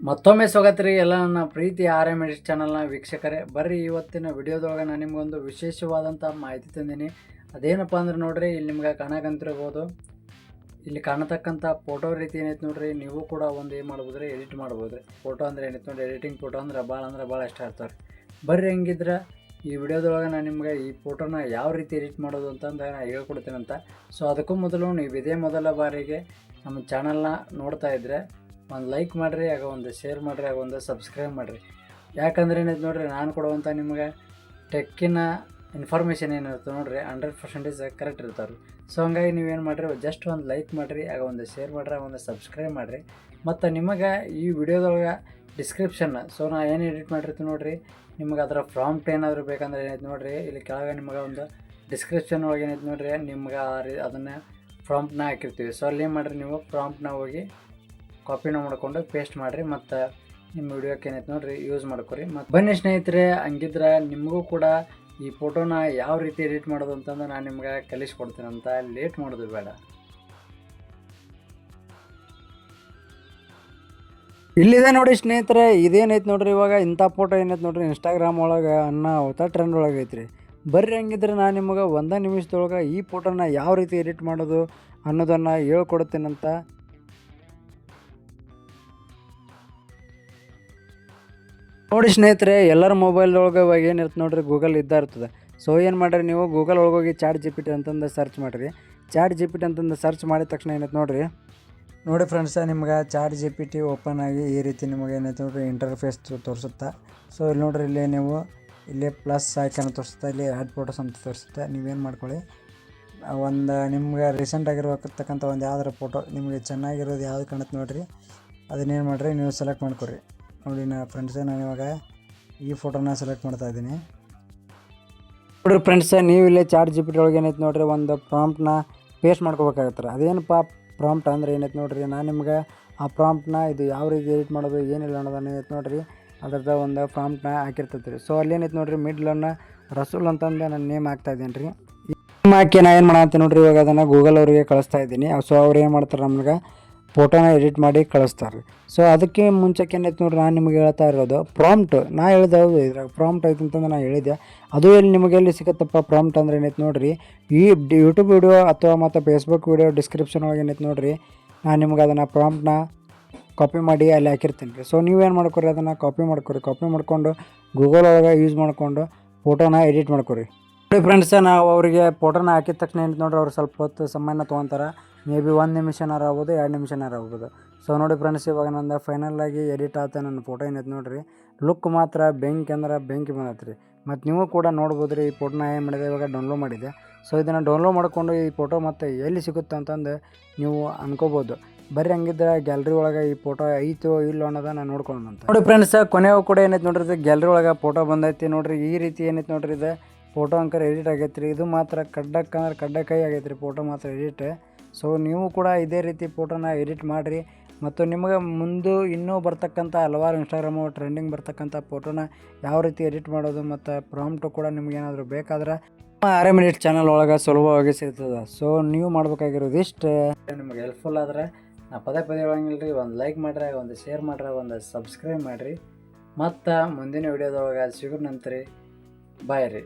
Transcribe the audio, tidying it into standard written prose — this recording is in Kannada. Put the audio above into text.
ಮತ್ತೊಮ್ಮೆ ಸ್ವಾಗತ ರೀ ಎಲ್ಲ ನನ್ನ ಪ್ರೀತಿ ಆರ್ ಎಮ್ ಎಡಿಟ್ ಚಾನಲ್ನ ವೀಕ್ಷಕರೇ. ಬರ್ರಿ ಇವತ್ತಿನ ವಿಡಿಯೋದೊಳಗೆ ನಾನು ನಿಮಗೊಂದು ವಿಶೇಷವಾದಂಥ ಮಾಹಿತಿ ತಂದೀನಿ. ಅದೇನಪ್ಪ ಅಂದ್ರೆ ನೋಡ್ರಿ, ಇಲ್ಲಿ ನಿಮ್ಗೆ ಕಾಣಕಂತಿರ್ಬೋದು, ಇಲ್ಲಿ ಕಾಣತಕ್ಕಂಥ ಫೋಟೋ ರೀತಿ ಏನೈತೆ ನೋಡ್ರಿ, ನೀವು ಕೂಡ ಒಂದು ಏನು ಮಾಡ್ಬೋದು ರೀ, ಎಡಿಟ್ ಮಾಡ್ಬೋದು ರೀ. ಫೋಟೋ ಅಂದ್ರೆ ಏನೈತೆ ನೋಡ್ರಿ, ಎಡಿಟಿಂಗ್ ಫೋಟೋ ಅಂದ್ರೆ ಭಾಳ ಇಷ್ಟ ಆಗ್ತಾವೆ ರೀ. ಬರ್ರಿ ಹಂಗಿದ್ರೆ ಈ ವಿಡಿಯೋದೊಳಗೆ ನಾನು ನಿಮ್ಗೆ ಈ ಫೋಟೋನ ಯಾವ ರೀತಿ ಎಡಿಟ್ ಮಾಡೋದು ಅಂತಂದು ನಾನು ಹೇಳ್ಕೊಡ್ತೀನಂತ. ಸೊ ಅದಕ್ಕೂ ಮೊದಲು ನೀವು ಇದೇ ಮೊದಲ ಬಾರಿಗೆ ನಮ್ಮ ಚಾನಲ್ನ ನೋಡ್ತಾ ಇದ್ದರೆ ಒಂದು ಲೈಕ್ ಮಾಡಿರಿ, ಆಗ ಒಂದು ಶೇರ್ ಮಾಡಿರಿ, ಆಗ ಒಂದು ಸಬ್ಸ್ಕ್ರೈಬ್ ಮಾಡಿರಿ. ಯಾಕಂದ್ರೆ ಏನೈತೆ ನೋಡಿರಿ, ನಾನು ಕೊಡುವಂಥ ನಿಮಗೆ ಟೆಕ್ಕಿನ ಇನ್ಫಾರ್ಮೇಷನ್ ಏನಿರುತ್ತೆ ನೋಡಿರಿ 100% ಕರೆಕ್ಟ್ ಇರ್ತಾರೆ. ಸೊ ಹಂಗಾಗಿ ನೀವೇನು ಮಾಡಿರಿ, ಜಸ್ಟ್ ಒಂದು ಲೈಕ್ ಮಾಡಿರಿ, ಆಗ ಒಂದು ಶೇರ್ ಮಾಡಿರಿ, ಆಗ ಒಂದು ಸಬ್ಸ್ಕ್ರೈಬ್ ಮಾಡಿರಿ. ಮತ್ತು ನಿಮಗೆ ಈ ವಿಡಿಯೋದೊಳಗೆ ಡಿಸ್ಕ್ರಿಪ್ಷನ್, ಸೊ ನಾ ಏನು ಎಡಿಟ್ ಮಾಡಿರ್ತೀವಿ ನೋಡಿರಿ, ನಿಮಗೆ ಅದರ ಪ್ರಾಂಪ್ಟ್ ಏನಾದರೂ ಬೇಕಂದ್ರೆ ಏನೈತೆ ನೋಡಿರಿ, ಇಲ್ಲಿ ಕೆಳಗೆ ನಿಮಗೆ ಒಂದು ಡಿಸ್ಕ್ರಿಪ್ಷನ್ ಒಳಗೆ ಏನೈತೆ ನೋಡಿರಿ, ನಿಮ್ಗೆ ಅದನ್ನು ಪ್ರಾಂಪ್ಟ್ನ ಹಾಕಿರ್ತೀವಿ. ಸೊ ಅಲ್ಲಿ ಏನು ಮಾಡಿರಿ, ನೀವು ಪ್ರಾಂಪ್ಟ್ನ ಹೋಗಿ ಕಾಪಿನ ಮಾಡ್ಕೊಂಡು ಪೇಸ್ಟ್ ಮಾಡಿರಿ, ಮತ್ತು ನಿಮ್ಮ ವಿಡಿಯೋಕ್ಕೆ ಏನೈತೆ ನೋಡಿರಿ ಯೂಸ್ ಮಾಡ್ಕೊರಿ. ಮತ್ತು ಬನ್ನಿ ಸ್ನೇಹಿತರೆ, ಹಂಗಿದ್ರೆ ನಿಮಗೂ ಕೂಡ ಈ ಫೋಟೋನ ಯಾವ ರೀತಿ ಎಡಿಟ್ ಮಾಡೋದು ಅಂತಂದು ನಾನು ನಿಮ್ಗೆ ಕಲಿಸ್ಕೊಡ್ತೀನಂತ. ಲೇಟ್ ಮಾಡೋದು ಬೇಡ. ಇಲ್ಲಿದೆ ನೋಡಿ ಸ್ನೇಹಿತರೆ, ಇದೇನೈತೆ ನೋಡ್ರಿ, ಇವಾಗ ಇಂಥ ಫೋಟೋ ಏನೈತೆ ನೋಡ್ರಿ, ಇನ್ಸ್ಟಾಗ್ರಾಮ್ ಒಳಗೆ ಹೊಸ ಟ್ರೆಂಡ್ ಒಳಗೆ ಐತ್ರಿ. ಬರ್ರಿ ಹಂಗಿದ್ರೆ ನಾನು ನಿಮಗೆ ಒಂದೇ ನಿಮಿಷದೊಳಗೆ ಈ ಫೋಟೋನ ಯಾವ ರೀತಿ ಎಡಿಟ್ ಮಾಡೋದು ಅನ್ನೋದನ್ನು ಹೇಳ್ಕೊಡ್ತೀನಂತ. ನೋಡಿ ಸ್ನೇಹಿತರೆ, ಎಲ್ಲರ ಮೊಬೈಲ್ದೊಳಗೆ ಇವಾಗ ಏನಿರುತ್ತೆ ನೋಡ್ರಿ, ಗೂಗಲ್ ಇದ್ದ ಇರ್ತದೆ. ಸೊ ಏನು ಮಾಡಿರಿ, ನೀವು ಗೂಗಲ್ ಒಳಗೋಗಿ ChatGPT ಅಂತಂದು ಸರ್ಚ್ ಮಾಡಿರಿ. ChatGPT ಅಂತಂದು ಸರ್ಚ್ ಮಾಡಿದ ತಕ್ಷಣ ಏನೈತೆ ನೋಡಿ ಫ್ರೆಂಡ್ಸ, ನಿಮ್ಗೆ ChatGPT ಓಪನ್ ಆಗಿ ಈ ರೀತಿ ನಿಮಗೆ ಏನೈತೆ ನೋಡ್ರಿ ಇಂಟರ್ಫೇಸ್ ತೋರಿಸುತ್ತಾ. ಸೊ ಇಲ್ಲಿ ನೋಡ್ರಿ, ಇಲ್ಲಿ ನೀವು ಇಲ್ಲಿ ಪ್ಲಸ್ ಐಕನ್ ತೋರಿಸುತ್ತಾ, ಇಲ್ಲಿ ಆ್ಯಡ್ ಫೋಟೋಸ್ ಅಂತ ತೋರಿಸುತ್ತೆ. ನೀವೇನು ಮಾಡ್ಕೊಳ್ಳಿ, ಒಂದು ನಿಮ್ಗೆ ರೀಸೆಂಟ್ ಆಗಿರತಕ್ಕಂಥ ಒಂದು ಯಾವ್ದಾರ ಫೋಟೋ ನಿಮಗೆ ಚೆನ್ನಾಗಿರೋದು ಯಾವ್ದು ಕಾಣುತ್ತೆ ನೋಡಿರಿ, ಅದನ್ನೇನು ಮಾಡಿರಿ, ನೀವು ಸೆಲೆಕ್ಟ್ ಮಾಡ್ಕೊರಿ. ನೋಡಿ ಫ್ರೆಂಡ್ಸೇ, ನಾನು ಇವಾಗ ಈ ಫೋಟೋನ ಸೆಲೆಕ್ಟ್ ಮಾಡ್ತಾ ಇದ್ದೀನಿ. ನೋಡಿರಿ ಫ್ರೆಂಡ್ಸ, ನೀವು ಇಲ್ಲೇ ChatGPT ಒಳಗೆ ಏನೈತೆ ನೋಡಿರಿ, ಒಂದು ಪ್ರಾಂಪ್ಟ್ನ ಪೇಸ್ಟ್ ಮಾಡ್ಕೋಬೇಕಾಗತ್ತೆ. ಅದೇನಪ್ಪ ಪ್ರಾಂಪ್ಟ್ ಅಂದ್ರೆ ಏನೈತೆ ನೋಡಿರಿ, ನಾನು ನಿಮ್ಗೆ ಆ ಪ್ರಾಂಪ್ಟ್ನ ಇದು ಯಾವ ರೀತಿ ಎಡಿಟ್ ಮಾಡೋದು ಏನಿಲ್ಲ ಅನ್ನೋದನ್ನ ಏನೈತೆ ನೋಡಿರಿ, ಅದ್ರದ್ದು ಒಂದು ಪ್ರಾಂಪ್ಟ್ನ ಹಾಕಿರ್ತೈತೆ ರೀ. ಸೊ ಅಲ್ಲಿ ಏನೈತೆ ನೋಡಿರಿ, ಮಿಡ್ಲನ್ನು ರಸೂಲ್ ಅಂತಂದು ನಾನು ನೇಮ್ ಹಾಕ್ತಾ ಇದ್ದೀನಿ ರೀ. ನೇಮ್ ಹಾಕಿ ನಾನು ಏನು ಮಾಡತ್ತೆ ನೋಡಿರಿ, ಇವಾಗ ಅದನ್ನು ಗೂಗಲ್ ಅವರಿಗೆ ಕಳಿಸ್ತಾ ಇದ್ದೀನಿ. ಸೊ ಅವ್ರು ಏನು ಮಾಡ್ತಾರೆ, ನಮ್ಗೆ ಫೋಟೋನ ಎಡಿಟ್ ಮಾಡಿ ಕಳಿಸ್ತಾರೆ. ಸೊ ಅದಕ್ಕೆ ಮುಂಚೆಗೆ ಏನೈತೆ ನೋಡ್ರಿ, ನಾನು ನಿಮಗೆ ಹೇಳ್ತಾ ಇರೋದು ಪ್ರಾಂಪ್ಟ್. ನಾ ಹೇಳಿದೆ ಹೌದು, ಇದ್ರಾಗ ಪ್ರಾಂಪ್ಟ್ ಐತೆ ಅಂತಂದು ನಾನು ಹೇಳಿದ್ದೆ. ಅದು ನಿಮಗೆ ಎಲ್ಲಿ ಸಿಗುತ್ತಪ್ಪ ಪ್ರಾಂಪ್ಟ್ ಅಂದ್ರೆ ಏನೈತೆ ನೋಡಿರಿ, ಈ ಯೂಟ್ಯೂಬ್ ವಿಡಿಯೋ ಅಥವಾ ಮತ್ತು ಫೇಸ್ಬುಕ್ ವಿಡಿಯೋ ಡಿಸ್ಕ್ರಿಪ್ಷನ್ ಒಳಗೆ ಏನೈತೆ ನೋಡಿರಿ, ನಾನು ನಿಮ್ಗೆ ಅದನ್ನು ಪ್ರಾಂಪ್ಟ್ನ ಕಾಪಿ ಮಾಡಿ ಅಲ್ಲಿ ಹಾಕಿರ್ತೀನಿ ರೀ. ಸೊ ನೀವೇನು ಮಾಡ್ಕೊರಿ, ಅದನ್ನು ಕಾಪಿ ಮಾಡ್ಕೊಂಡು ಗೂಗಲ್ ಒಳಗೆ ಯೂಸ್ ಮಾಡಿಕೊಂಡು ಫೋಟೋನ ಎಡಿಟ್ ಮಾಡ್ಕೊರಿ. ನೋಡಿ ಫ್ರೆಂಡ್ಸ, ನಾವು ಅವರಿಗೆ ಫೋಟೋನ ಹಾಕಿದ ತಕ್ಷಣ ಏನೈತೆ ನೋಡ್ರಿ, ಅವ್ರು ಸ್ವಲ್ಪ ಹೊತ್ತು ಸಮಯನ ತೊಗೊತಾರೆ. ಮೇ ಬಿ 1 ನಿಮಿಷನಾರು ಆಗ್ಬೋದು, 2 ನಿಮಿಷನಾರು ಆಗ್ಬೋದು. ಸೊ ನೋಡಿ ಫ್ರೆಂಡ್ಸ್, ಇವಾಗ ನಂದು ಫೈನಲ್ಲಾಗಿ ಎಡಿಟ್ ಆತ ನನ್ನ ಫೋಟೋ ಏನೈತೆ ನೋಡಿರಿ. ಲುಕ್ ಮಾತ್ರ ಬೆಂಕಿ ಅಂದ್ರೆ ಬೆಂಕಿ ಬಂದೈತೆ ರೀ. ಮತ್ತು ನೀವು ಕೂಡ ನೋಡ್ಬೋದು ರೀ, ಈ ಫೋಟೋನ ಏನು ಮಾಡಿದೆ, ಇವಾಗ ಡೌನ್ಲೋಡ್ ಮಾಡಿದೆ. ಸೊ ಇದನ್ನು ಡೌನ್ಲೋಡ್ ಮಾಡಿಕೊಂಡು ಈ ಫೋಟೋ ಮತ್ತು ಎಲ್ಲಿ ಸಿಗುತ್ತೆ ಅಂತಂದು ನೀವು ಅನ್ಕೋಬೋದು. ಬರ್ರಿ ಹಂಗಿದ್ರೆ ಗ್ಯಾಲರಿ ಒಳಗೆ ಈ ಫೋಟೋ ಐತೋ ಇಲ್ಲೋ ಅನ್ನೋದನ್ನ ನೋಡ್ಕೊಳ್ಳೋಣಂತ. ನೋಡಿ ಫ್ರೆಂಡ್ಸ್, ಕೊನೆಯೂ ಕೂಡ ಏನೈತೆ ನೋಡ್ರಿ, ಗ್ಯಾಲರಿ ಒಳಗೆ ಫೋಟೋ ಬಂದೈತಿ ನೋಡ್ರಿ. ಈ ರೀತಿ ಏನೈತೆ ನೋಡ್ರಿ, ಇದು ಫೋಟೋ ಅಂಕರ್ ಎಡಿಟ್ ಆಗೈತೆ ರೀ. ಇದು ಮಾತ್ರ ಕಡ್ಡಕೈ ಆಗೈತೆ ರೀ, ಫೋಟೋ ಮಾತ್ರ ಎಡಿಟ್. ಸೊ ನೀವು ಕೂಡ ಇದೇ ರೀತಿ ಫೋಟೋನ ಎಡಿಟ್ ಮಾಡಿರಿ. ಮತ್ತು ನಿಮಗೆ ಮುಂದೆ ಇನ್ನೂ ಬರ್ತಕ್ಕಂಥ ಹಲವಾರು ಇನ್ಸ್ಟಾಗ್ರಾಮು ಟ್ರೆಂಡಿಂಗ್ ಬರ್ತಕ್ಕಂಥ ಫೋಟೋನ ಯಾವ ರೀತಿ ಎಡಿಟ್ ಮಾಡೋದು ಮತ್ತು ಪ್ರಾಂಪ್ಟು ಕೂಡ ನಿಮಗೇನಾದರೂ ಬೇಕಾದ್ರೆ ಆರ್ ಎಮ್ ಎಡಿಟ್ ಚಾನಲ್ ಒಳಗೆ ಸುಲಭವಾಗಿ ಸಿಗ್ತದೆ. ಸೊ ನೀವು ಮಾಡಬೇಕಾಗಿರೋದು ಇಷ್ಟು. ನಿಮಗೆ ಹೆಲ್ಪ್ಫುಲ್ ಆದರೆ ನಾ ಪದೇ ಹೇಳಂಗಿಲ್ಲ ರೀ, ಒಂದು ಲೈಕ್ ಮಾಡಿರಿ, ಒಂದು ಶೇರ್ ಮಾಡಿರಿ, ಒಂದು ಸಬ್ಸ್ಕ್ರೈಬ್ ಮಾಡಿರಿ. ಮತ್ತು ಮುಂದಿನ ವಿಡಿಯೋದೊಳಗೆ ಸಿಗೋಣಂತ್ರಿ. ಬಾಯ್ ರೀ.